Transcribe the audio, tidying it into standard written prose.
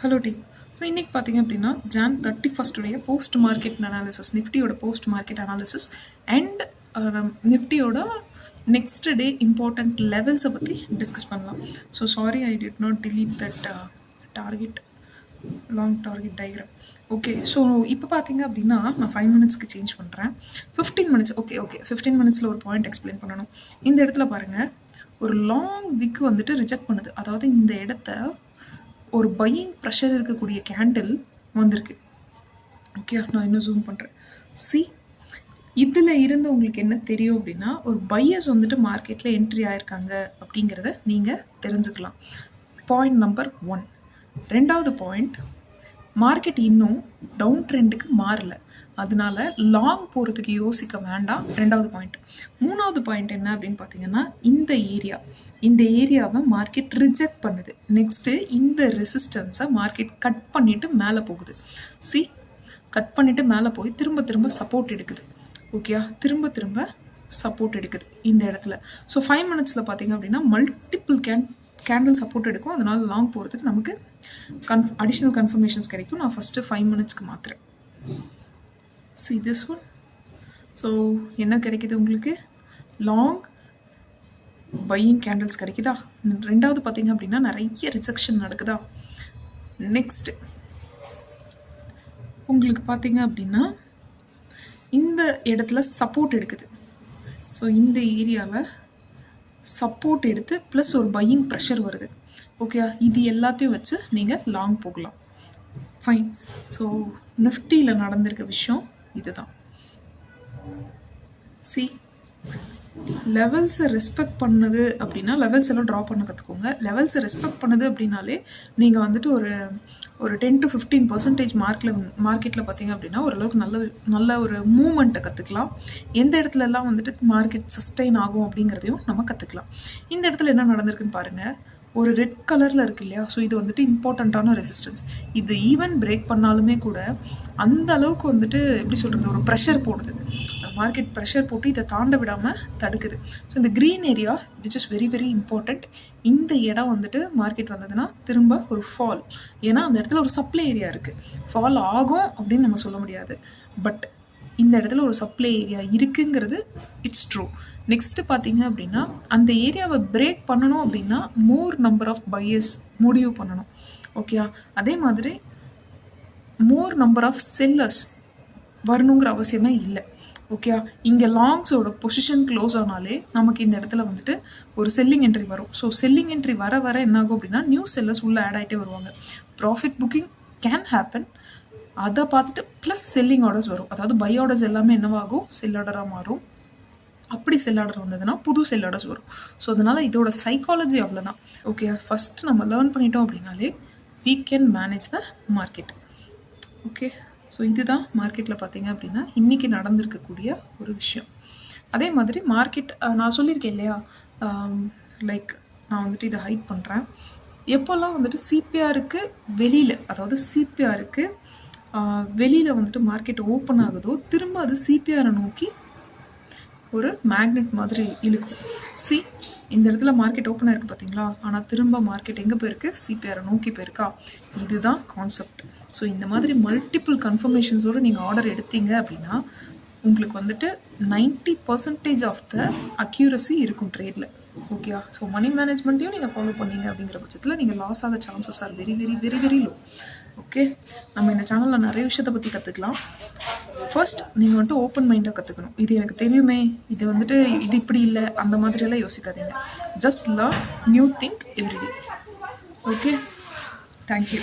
Hello team. So இன்றைக்கி பார்த்தீங்க அப்படின்னா ஜான் 31 போஸ்ட் மார்க்கெட் அனாலிசிஸ், நிஃப்டியோட போஸ்ட் மார்க்கெட் அனாலிசிஸ் அண்ட் நிஃப்டியோட நெக்ஸ்ட் டே இம்பார்ட்டண்ட் லெவல்ஸை பற்றி டிஸ்கஸ் பண்ணலாம். So sorry I did not delete that target long target diagram. Okay, so இப்போ பார்த்தீங்க அப்படின்னா நான் 5 மினிட்ஸ்க்கு சேஞ்ச் பண்ணுறேன். 15 மினிட்ஸ் ஓகே 15 மினிட்ஸில் ஒரு பாயிண்ட் எக்ஸ்பிளைன் பண்ணணும். இந்த இடத்துல பாருங்கள், ஒரு லாங் விக் வந்துட்டு ரிஜெக்ட் பண்ணுது. அதாவது இந்த இடத்த ஒரு பையிங் ப்ரெஷர் இருக்கக்கூடிய கேண்டில் வந்திருக்கு. ஓகே, நான் இன்னும் ஜூம் பண்ணுறேன். சி, இதில் இருந்து உங்களுக்கு என்ன தெரியும் அப்படின்னா, ஒரு பையர்ஸ் வந்துட்டு மார்க்கெட்டில் என்ட்ரி ஆயிருக்காங்க அப்படிங்கிறத நீங்கள் தெரிஞ்சுக்கலாம். Point number 1. ரெண்டாவது பாயிண்ட், மார்க்கெட் இன்னும் டவுன் ட்ரெண்டுக்கு மாறல, அதனால லாங் போகிறதுக்கு யோசிக்க வேண்டாம். ரெண்டாவது பாயிண்ட். மூணாவது பாயிண்ட் என்ன அப்படின்னு பார்த்தீங்கன்னா, இந்த ஏரியாவை மார்க்கெட் ரிஜெக்ட் பண்ணுது. நெக்ஸ்ட்டு இந்த ரெசிஸ்டன்ஸை மார்க்கெட் கட் பண்ணிவிட்டு மேலே போகுது. சி, கட் பண்ணிவிட்டு மேலே போய் திரும்ப சப்போர்ட் எடுக்குது. ஓகேயா, திரும்ப சப்போர்ட் எடுக்குது இந்த இடத்துல. ஸோ 5 மினிட்ஸில் பார்த்தீங்க அப்படின்னா மல்டிபிள் கேண்டில் சப்போர்ட் எடுக்கும். அதனால் லாங் போகிறதுக்கு நமக்கு அடிஷ்னல் கன்ஃபர்மேஷன்ஸ் கிடைக்கும். நான் ஃபஸ்ட்டு 5 மினிட்ஸ்க்கு மாற்றுறேன். see this one. ஸோ என்ன கிடைக்குது உங்களுக்கு? லாங் பையிங் கேண்டில்ஸ் கிடைக்குதா? ரெண்டாவது பார்த்தீங்க அப்படின்னா நிறைய ரிஜெக்ஷன் நடக்குதா? நெக்ஸ்ட் உங்களுக்கு பார்த்தீங்க அப்படின்னா இந்த இடத்துல சப்போர்ட் எடுக்குது. ஸோ இந்த ஏரியாவில் சப்போர்ட் எடுத்து ப்ளஸ் ஒரு பையிங் ப்ரெஷர் வருது. ஓகே, இது எல்லாத்தையும் வச்சு நீங்கள் லாங் போகலாம். ஃபைன். ஸோ நிஃப்டியில் நடந்திருக்க விஷயம் இதுதான். சி, லெவல்ஸை ரெஸ்பெக்ட் பண்ணுது அப்படின்னா லெவல்ஸ் எல்லாம் ட்ரா பண்ண கற்றுக்கோங்க. லெவல்ஸை ரெஸ்பெக்ட் பண்ணுது அப்படின்னாலே நீங்கள் வந்துட்டு ஒரு 10 to 15% மார்க்கெட்டில் பார்த்தீங்க அப்படின்னா ஓரளவுக்கு நல்ல ஒரு மூமெண்ட்டை கற்றுக்கலாம். எந்த இடத்துல எல்லாம் வந்துட்டு மார்க்கெட் சஸ்டெயின் ஆகும் அப்படிங்கிறதையும் நம்ம கற்றுக்கலாம். இந்த இடத்துல என்ன நடந்திருக்குன்னு பாருங்கள். ஒரு ரெட் கலரில் இருக்கு இல்லையா? ஸோ இது வந்துட்டு இம்பார்ட்டண்ட்டான ரெசிஸ்டன்ஸ். இது ஈவன் பிரேக் பண்ணாலுமே கூட அந்த அளவுக்கு வந்துட்டு எப்படி சொல்கிறது, ஒரு ப்ரெஷர் போடுது. மார்க்கெட் ப்ரெஷர் போட்டு இதை தாண்ட விடாமல் தடுக்குது. ஸோ இந்த green area which is very very important. இந்த இடம் வந்துட்டு மார்க்கெட் வந்ததுன்னா திரும்ப ஒரு ஃபால். ஏன்னா அந்த இடத்துல ஒரு சப்ளை ஏரியா இருக்குது. ஃபால் ஆகும் அப்படின்னு நம்ம சொல்ல முடியாது, பட் இந்த இடத்துல ஒரு சப்ளை ஏரியா இருக்குங்கிறது இட்ஸ் ட்ரூ. நெக்ஸ்ட்டு பார்த்தீங்க அப்படின்னா அந்த ஏரியாவை பிரேக் பண்ணணும் அப்படின்னா மோர் நம்பர் ஆஃப் பையர்ஸ் முடிவு பண்ணணும். ஓகேயா, அதே மாதிரி மோர் நம்பர் ஆஃப் செல்லர்ஸ் வரணுங்கிற அவசியமே இல்லை. ஓகே, இங்கே லாங்ஸோட பொசிஷன் க்ளோஸ் ஆனாலே நமக்கு இந்த இடத்துல வந்துட்டு ஒரு செல்லிங் என்ட்ரி வரும். ஸோ செல்லிங் என்ட்ரி வர என்ன ஆகும் அப்படின்னா நியூ செல்லர்ஸ் உள்ளே ஆட் ஆகிட்டே வருவாங்க. Profit booking can happen. அதை பார்த்துட்டு ப்ளஸ் செல்லிங் ஆர்டர்ஸ் வரும். அதாவது பை ஆர்டர்ஸ் எல்லாமே என்னவாகும், செல் ஆர்டராக மாறும். அப்படி செல் ஆர்டர் வந்ததுன்னா புது செல் ஆர்டர்ஸ் வரும். ஸோ அதனால் இதோட சைக்காலஜி அவ்வளோதான். ஓகே, ஃபஸ்ட்டு நம்ம லேர்ன் பண்ணிட்டோம் அப்படின்னாலே we can manage the market. Okay, so இதுதான் மார்க்கெட்டில் பார்த்தீங்க அப்படின்னா இன்றைக்கி நடந்திருக்கக்கூடிய ஒரு விஷயம். அதே மாதிரி மார்க்கெட் நான் சொல்லியிருக்கேன் இல்லையா, லைக் நான் வந்துட்டு இதை ஹைட் பண்ணுறேன். எப்போல்லாம் வந்துட்டு சிபிஆருக்கு வெளியில், அதாவது சிபிஆருக்கு வெளியில் வந்துட்டு மார்க்கெட் ஓப்பன் ஆகுதோ திரும்ப அது சிபிஆரை நோக்கி ஒரு மேக்னெட் மாதிரி இழுக்கும். சி, இந்த இடத்துல மார்க்கெட் ஓப்பன் ஆயிருக்கு பார்த்தீங்களா, ஆனால் திரும்ப மார்க்கெட் எங்கே போயிருக்கு, சிபிஆரை நோக்கி போயிருக்கா. இதுதான் கான்செப்ட். ஸோ இந்த மாதிரி மல்டிபிள் கன்ஃபர்மேஷன்ஸோடு நீங்கள் ஆர்டர் எடுத்தீங்க அப்படின்னா உங்களுக்கு வந்துட்டு 90% ஆஃப் த அக்யூரசி இருக்கும் ட்ரேடில். ஓகேயா, ஸோ மணி மேனேஜ்மெண்ட்டையும் நீங்கள் ஃபாலோ பண்ணீங்க அப்படிங்கிற பட்சத்தில் நீங்கள் லாஸ் ஆக chances are very very very very low. Okay, நம்ம இந்த சேனலில் நிறைய விஷயத்தை பற்றி கற்றுக்கலாம். ஃபர்ஸ்ட் நீங்கள் வந்துட்டு ஓப்பன் மைண்டாக கற்றுக்கணும். இது எனக்கு தெரியுமே, இது வந்துட்டு இது இப்படி இல்லை, அந்த மாதிரியெல்லாம் யோசிக்காதீங்க. Just learn new think everyday. Okay, thank you.